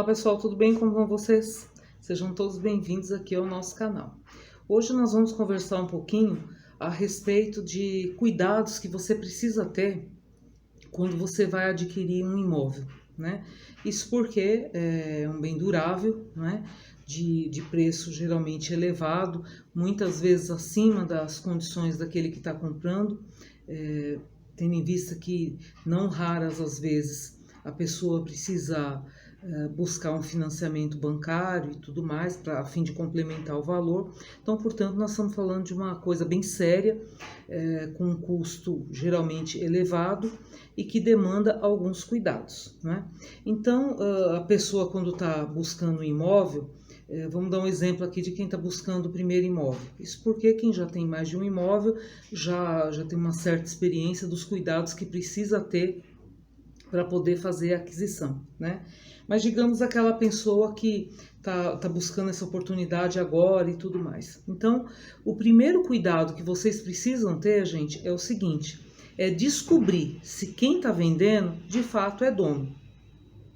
Olá pessoal, tudo bem? Como vão vocês? Sejam todos bem-vindos aqui ao nosso canal. Hoje nós vamos conversar um pouquinho a respeito de cuidados que você precisa ter quando você vai adquirir um imóvel, né? Isso porque é um bem durável, né? De preço geralmente elevado, muitas vezes acima das condições daquele que está comprando, tendo em vista que não raras às vezes a pessoa precisa buscar um financiamento bancário e tudo mais, a fim de complementar o valor. Então, portanto, nós estamos falando de uma coisa bem séria, com um custo geralmente elevado e que demanda alguns cuidados, né? Então, a pessoa quando está buscando um imóvel, vamos dar um exemplo aqui de quem está buscando o primeiro imóvel. Isso porque quem já tem mais de um imóvel já tem uma certa experiência dos cuidados que precisa ter para poder fazer a aquisição, né? Mas digamos aquela pessoa que tá buscando essa oportunidade agora e tudo mais. Então, o primeiro cuidado que vocês precisam ter, gente, é o seguinte: é descobrir se quem está vendendo de fato é dono,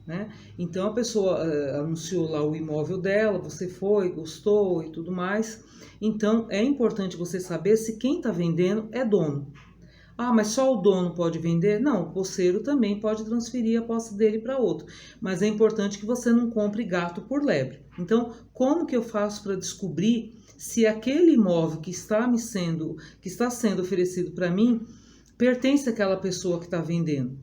né? Então a pessoa anunciou lá o imóvel dela, você foi, gostou e tudo mais. Então é importante você saber se quem está vendendo é dono. Ah, mas só o dono pode vender? Não, o posseiro também pode transferir a posse dele para outro. Mas é importante que você não compre gato por lebre. Então, como que eu faço para descobrir se aquele imóvel que está sendo oferecido para mim pertence àquela pessoa que está vendendo?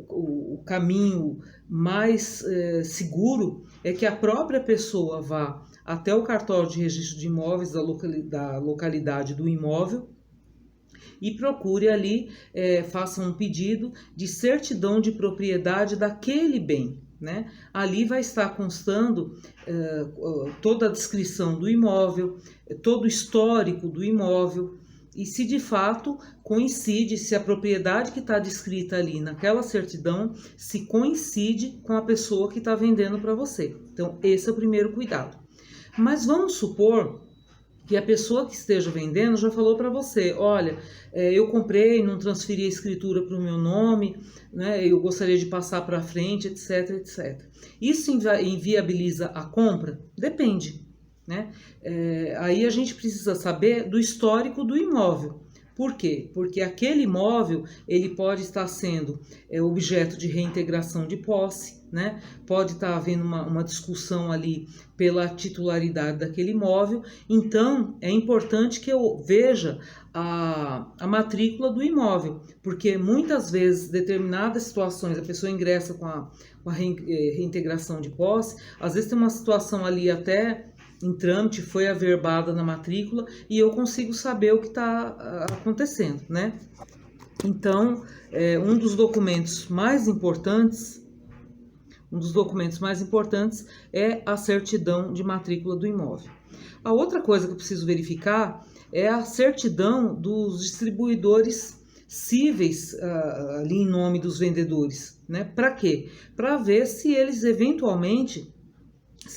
O caminho mais seguro é que a própria pessoa vá até o cartório de registro de imóveis da localidade do imóvel e procure ali, faça um pedido de certidão de propriedade daquele bem, né? Ali vai estar constando toda a descrição do imóvel, todo o histórico do imóvel, e se de fato coincide, se a propriedade que está descrita ali naquela certidão se coincide com a pessoa que está vendendo para você. Então, esse é o primeiro cuidado. Mas vamos supor que a pessoa que esteja vendendo já falou para você: olha, eu comprei, não transferi a escritura para o meu nome, né, eu gostaria de passar para frente, etc, etc. Isso inviabiliza a compra? Depende, né? Aí a gente precisa saber do histórico do imóvel. Por quê? Porque aquele imóvel ele pode estar sendo objeto de reintegração de posse, né? Pode estar havendo uma discussão ali pela titularidade daquele imóvel. Então é importante que eu veja a matrícula do imóvel, porque muitas vezes, determinadas situações, a pessoa ingressa com a reintegração de posse, às vezes tem uma situação ali até em trâmite, foi averbada na matrícula e eu consigo saber o que está acontecendo, né? Então, um dos documentos mais importantes é a certidão de matrícula do imóvel. A outra coisa que eu preciso verificar é a certidão dos distribuidores cíveis ali em nome dos vendedores, né? Para quê? Para ver se eles eventualmente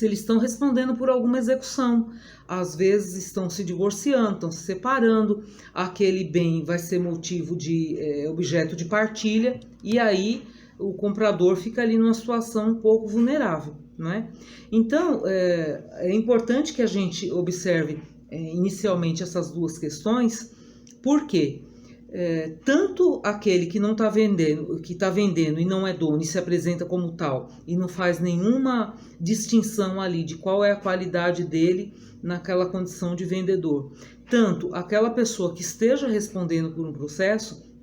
estão respondendo por alguma execução. Às vezes estão se divorciando, estão se separando, aquele bem vai ser motivo de objeto de partilha, e aí o comprador fica ali numa situação um pouco vulnerável, não é? Então, é importante que a gente observe inicialmente essas duas questões, porque tanto aquele que não está vendendo, que está vendendo e não é dono e se apresenta como tal e não faz nenhuma distinção ali de qual é a qualidade dele naquela condição de vendedor, tanto aquela pessoa que esteja respondendo por um processo,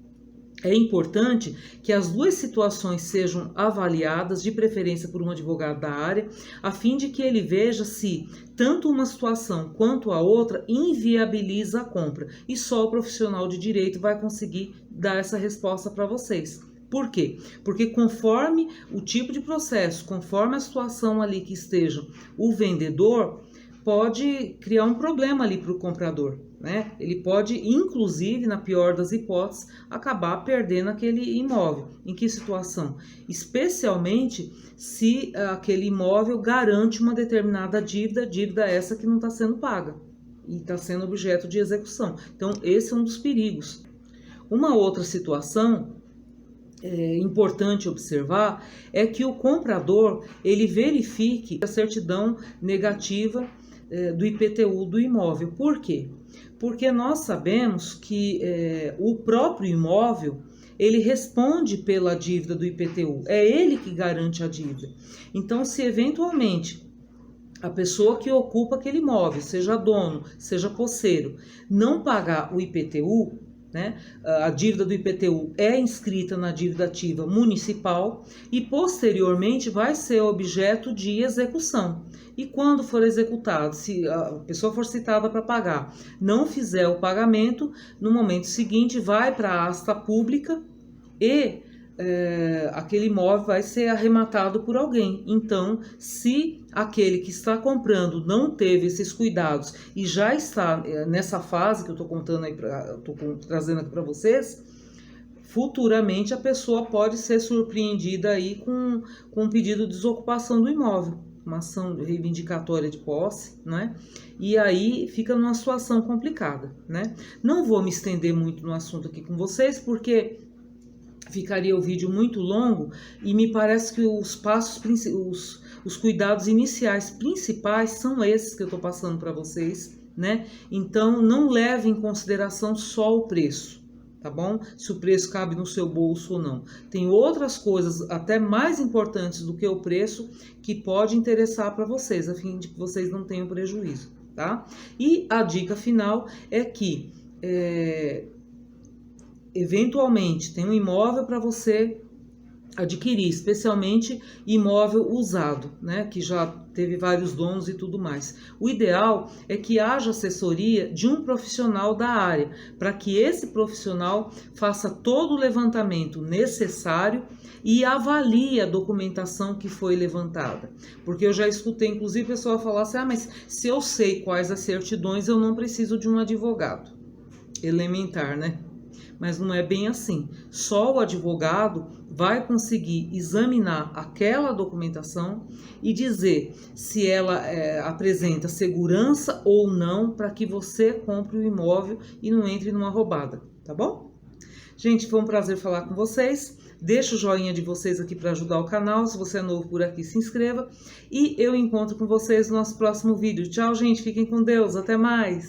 é importante que as duas situações sejam avaliadas, de preferência por um advogado da área, a fim de que ele veja se tanto uma situação quanto a outra inviabiliza a compra. E só o profissional de direito vai conseguir dar essa resposta para vocês. Por quê? Porque conforme o tipo de processo, conforme a situação ali que esteja o vendedor, pode criar um problema ali para o comprador, né? Ele pode, inclusive, na pior das hipóteses, acabar perdendo aquele imóvel. Em que situação? Especialmente se aquele imóvel garante uma determinada dívida essa que não está sendo paga e está sendo objeto de execução. Então, esse é um dos perigos. Uma outra situação importante observar é que o comprador ele verifique a certidão negativa do IPTU do imóvel. Por quê? Porque nós sabemos que o próprio imóvel ele responde pela dívida do IPTU, é ele que garante a dívida. Então, se eventualmente a pessoa que ocupa aquele imóvel, seja dono, seja posseiro, não pagar o IPTU, né? A dívida do IPTU é inscrita na dívida ativa municipal e posteriormente vai ser objeto de execução. E quando for executado, se a pessoa for citada para pagar, não fizer o pagamento, no momento seguinte vai para a asta pública e aquele imóvel vai ser arrematado por alguém. Então, se aquele que está comprando não teve esses cuidados e já está nessa fase que eu estou contando aí, estou trazendo aqui para vocês, futuramente a pessoa pode ser surpreendida aí com um pedido de desocupação do imóvel, uma ação reivindicatória de posse, né? E aí fica numa situação complicada, né? Não vou me estender muito no assunto aqui com vocês, porque ficaria o vídeo muito longo e me parece que os passos, os cuidados iniciais principais são esses que eu estou passando para vocês, né? Então não leve em consideração só o preço, tá bom? Se o preço cabe no seu bolso ou não. Tem outras coisas até mais importantes do que o preço que pode interessar para vocês, a fim de que vocês não tenham prejuízo, tá? E a dica final é que eventualmente tem um imóvel para você adquirir, especialmente imóvel usado, né, que já teve vários donos e tudo mais. O ideal é que haja assessoria de um profissional da área, para que esse profissional faça todo o levantamento necessário e avalie a documentação que foi levantada. Porque eu já escutei, inclusive, pessoa falar assim, mas se eu sei quais as certidões, eu não preciso de um advogado. Elementar, né? Mas não é bem assim. Só o advogado vai conseguir examinar aquela documentação e dizer se ela apresenta segurança ou não para que você compre o imóvel e não entre numa roubada, tá bom? Gente, foi um prazer falar com vocês. Deixa o joinha de vocês aqui para ajudar o canal. Se você é novo por aqui, se inscreva. E eu encontro com vocês no nosso próximo vídeo. Tchau, gente. Fiquem com Deus. Até mais.